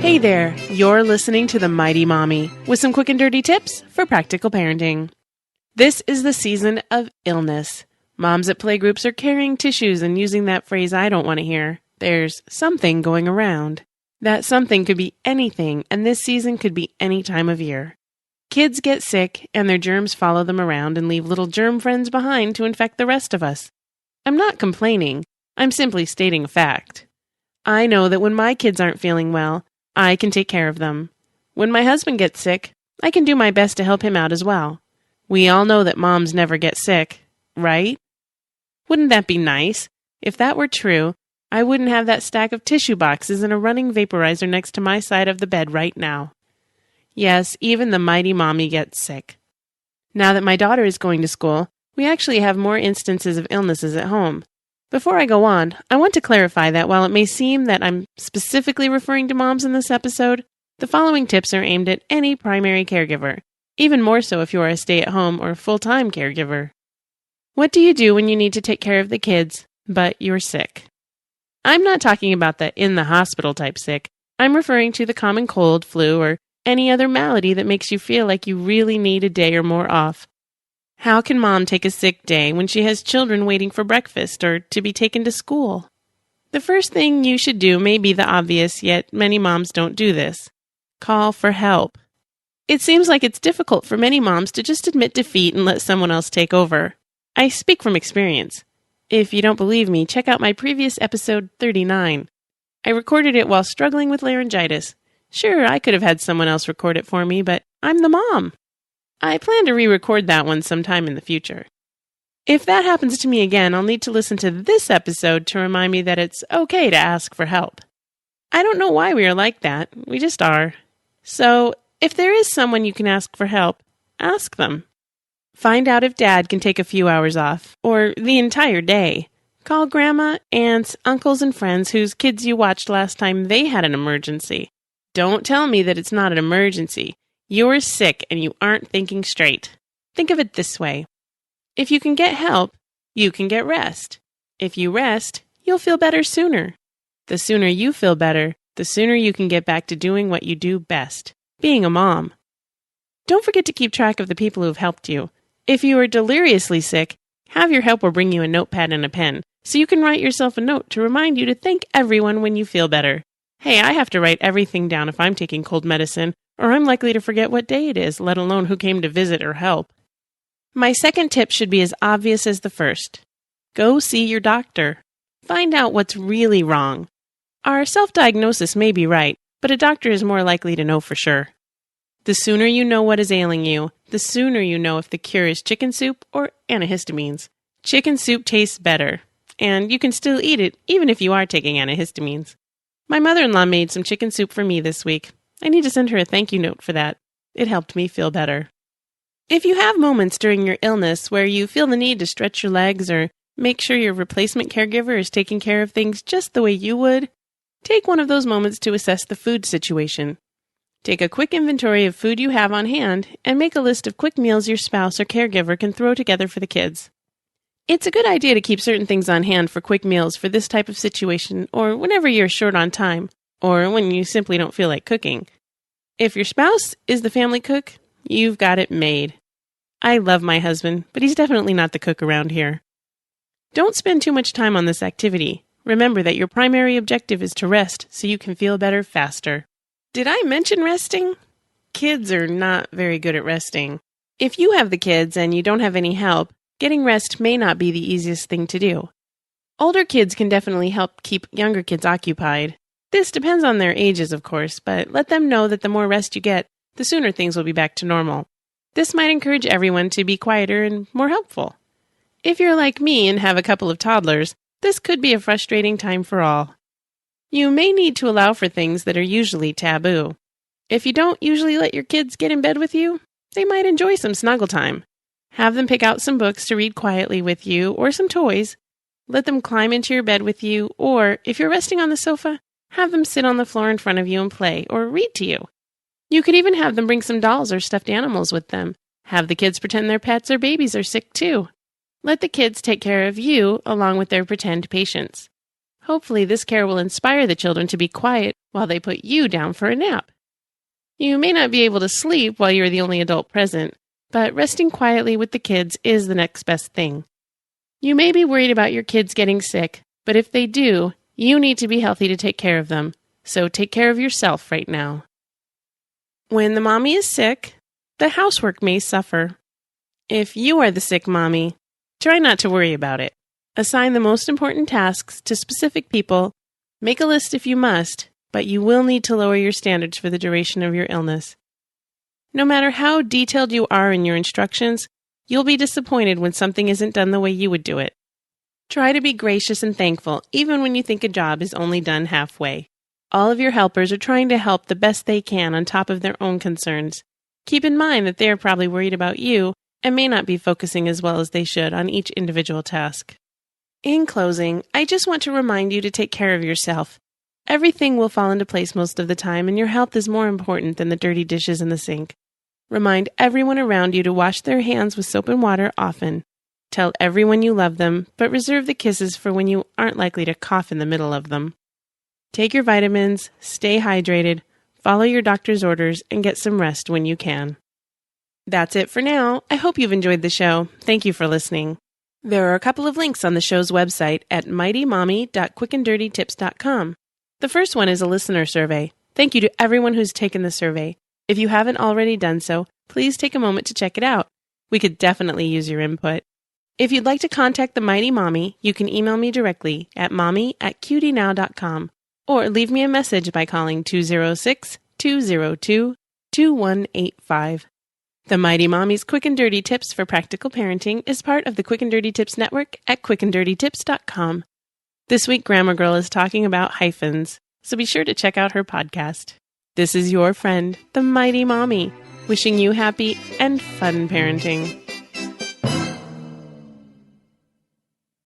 Hey there, you're listening to The Mighty Mommy with some quick and dirty tips for practical parenting. This is the season of illness. Moms at playgroups are carrying tissues and using that phrase I don't want to hear. There's something going around. That something could be anything, and this season could be any time of year. Kids get sick, and their germs follow them around and leave little germ friends behind to infect the rest of us. I'm not complaining. I'm simply stating a fact. I know that when my kids aren't feeling well, I can take care of them. When my husband gets sick, I can do my best to help him out as well. We all know that moms never get sick, right? Wouldn't that be nice? If that were true, I wouldn't have that stack of tissue boxes and a running vaporizer next to my side of the bed right now. Yes, even the mighty mommy gets sick. Now that my daughter is going to school, we actually have more instances of illnesses at home. Before I go on, I want to clarify that while it may seem that I'm specifically referring to moms in this episode, the following tips are aimed at any primary caregiver, even more so if you are a stay-at-home or full-time caregiver. What do you do when you need to take care of the kids, but you're sick? I'm not talking about the in-the-hospital type sick. I'm referring to the common cold, flu, or any other malady that makes you feel like you really need a day or more off. How can mom take a sick day when she has children waiting for breakfast or to be taken to school? The first thing you should do may be the obvious, yet many moms don't do this. Call for help. It seems like it's difficult for many moms to just admit defeat and let someone else take over. I speak from experience. If you don't believe me, check out my previous episode 39. I recorded it while struggling with laryngitis. Sure, I could have had someone else record it for me, but I'm the mom. I plan to re-record that one sometime in the future. If that happens to me again, I'll need to listen to this episode to remind me that it's okay to ask for help. I don't know why we are like that. We just are. So, if there is someone you can ask for help, ask them. Find out if dad can take a few hours off, or the entire day. Call grandma, aunts, uncles, and friends whose kids you watched last time they had an emergency. Don't tell me that it's not an emergency. You're sick and you aren't thinking straight. Think of it this way. If you can get help, you can get rest. If you rest, you'll feel better sooner. The sooner you feel better, the sooner you can get back to doing what you do best, being a mom. Don't forget to keep track of the people who have helped you. If you are deliriously sick, have your helper bring you a notepad and a pen so you can write yourself a note to remind you to thank everyone when you feel better. Hey, I have to write everything down if I'm taking cold medicine, or I'm likely to forget what day it is, let alone who came to visit or help. My second tip should be as obvious as the first. Go see your doctor. Find out what's really wrong. Our self-diagnosis may be right, but a doctor is more likely to know for sure. The sooner you know what is ailing you, the sooner you know if the cure is chicken soup or antihistamines. Chicken soup tastes better, and you can still eat it even if you are taking antihistamines. My mother-in-law made some chicken soup for me this week. I need to send her a thank you note for that. It helped me feel better. If you have moments during your illness where you feel the need to stretch your legs or make sure your replacement caregiver is taking care of things just the way you would, take one of those moments to assess the food situation. Take a quick inventory of food you have on hand and make a list of quick meals your spouse or caregiver can throw together for the kids. It's a good idea to keep certain things on hand for quick meals for this type of situation or whenever you're short on time, or when you simply don't feel like cooking. If your spouse is the family cook, you've got it made. I love my husband, but he's definitely not the cook around here. Don't spend too much time on this activity. Remember that your primary objective is to rest so you can feel better faster. Did I mention resting? Kids are not very good at resting. If you have the kids and you don't have any help, getting rest may not be the easiest thing to do. Older kids can definitely help keep younger kids occupied. This depends on their ages, of course, but let them know that the more rest you get, the sooner things will be back to normal. This might encourage everyone to be quieter and more helpful. If you're like me and have a couple of toddlers, this could be a frustrating time for all. You may need to allow for things that are usually taboo. If you don't usually let your kids get in bed with you, they might enjoy some snuggle time. Have them pick out some books to read quietly with you or some toys. Let them climb into your bed with you, or if you're resting on the sofa, have them sit on the floor in front of you and play or read to you. You could even have them bring some dolls or stuffed animals with them. Have the kids pretend their pets or babies are sick too. Let the kids take care of you along with their pretend patients. Hopefully this care will inspire the children to be quiet while they put you down for a nap. You may not be able to sleep while you're the only adult present, but resting quietly with the kids is the next best thing. You may be worried about your kids getting sick, but if they do, you need to be healthy to take care of them. So take care of yourself right now. When the mommy is sick, the housework may suffer. If you are the sick mommy, try not to worry about it. Assign the most important tasks to specific people. Make a list if you must, but you will need to lower your standards for the duration of your illness. No matter how detailed you are in your instructions, you'll be disappointed when something isn't done the way you would do it. Try to be gracious and thankful, even when you think a job is only done halfway. All of your helpers are trying to help the best they can on top of their own concerns. Keep in mind that they are probably worried about you and may not be focusing as well as they should on each individual task. In closing, I just want to remind you to take care of yourself. Everything will fall into place most of the time, and your health is more important than the dirty dishes in the sink. Remind everyone around you to wash their hands with soap and water often. Tell everyone you love them, but reserve the kisses for when you aren't likely to cough in the middle of them. Take your vitamins, stay hydrated, follow your doctor's orders, and get some rest when you can. That's it for now. I hope you've enjoyed the show. Thank you for listening. There are a couple of links on the show's website at mightymommy.quickanddirtytips.com. The first one is a listener survey. Thank you to everyone who's taken the survey. If you haven't already done so, please take a moment to check it out. We could definitely use your input. If you'd like to contact the Mighty Mommy, you can email me directly at mommy@qdnow.com or leave me a message by calling 206-202-2185. The Mighty Mommy's Quick and Dirty Tips for Practical Parenting is part of the Quick and Dirty Tips Network at quickanddirtytips.com. This week, Grammar Girl is talking about hyphens, so be sure to check out her podcast. This is your friend, the Mighty Mommy, wishing you happy and fun parenting.